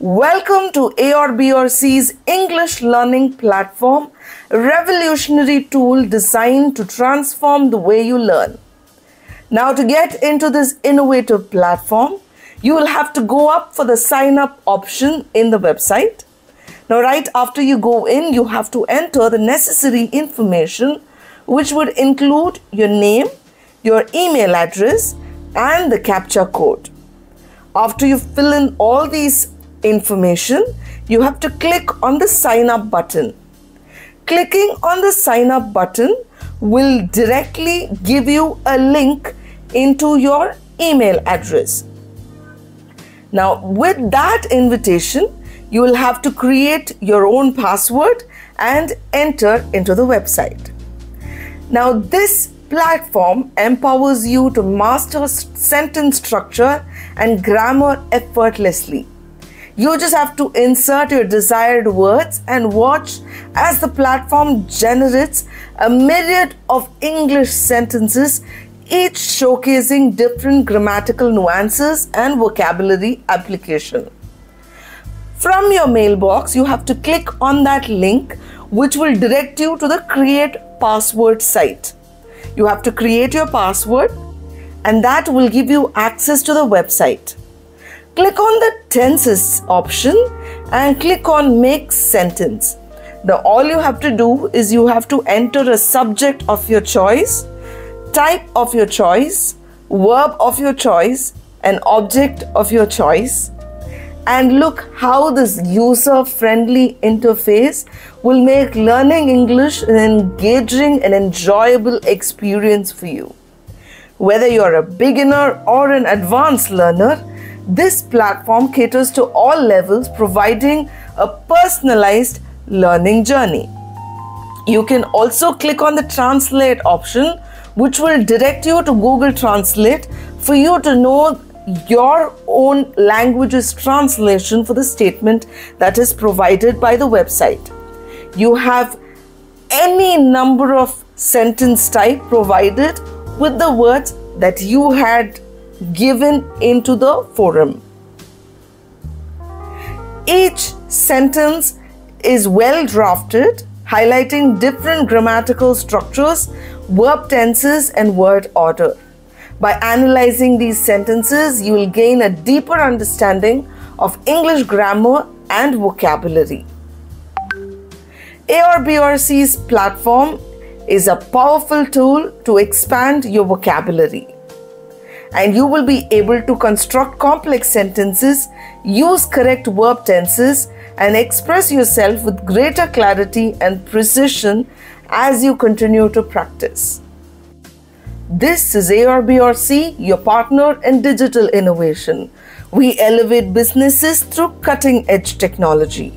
Welcome to AorBorC's English learning platform, a revolutionary tool designed to transform the way you learn. Now, to get into this innovative platform, you will have to go up for the sign up option in the website. Now, right after you go in, you have to enter the necessary information, which would include your name, your email address, and the CAPTCHA code. After you fill in all these information, you have to click on the sign up button. Clicking on the sign up button will directly give you a link into your email address. Now, with that invitation, you will have to create your own password and enter into the website. Now, this platform empowers you to master sentence structure and grammar effortlessly. You just have to insert your desired words and watch as the platform generates a myriad of English sentences, each showcasing different grammatical nuances and vocabulary application. From your mailbox, you have to click on that link, which will direct you to the Create Password site. You have to create your password, and that will give you access to the website. Click on the tenses option and click on Make Sentence. Now, all you have to do is you have to enter a subject of your choice, type of your choice, verb of your choice, and object of your choice. And look how this user-friendly interface will make learning English an engaging and enjoyable experience for you. Whether you're a beginner or an advanced learner, this platform caters to all levels, providing a personalized learning journey. You can also click on the Translate option, which will direct you to Google Translate for you to know your own language's translation for the statement that is provided by the website. You have any number of sentence type provided with the words that you had given into the forum. Each sentence is well drafted, highlighting different grammatical structures, verb tenses, and word order. By analyzing these sentences, you will gain a deeper understanding of English grammar and vocabulary. AorBorC's platform is a powerful tool to expand your vocabulary, and you will be able to construct complex sentences, use correct verb tenses, and express yourself with greater clarity and precision as you continue to practice. This is AorBorC, your partner in digital innovation. We elevate businesses through cutting-edge technology.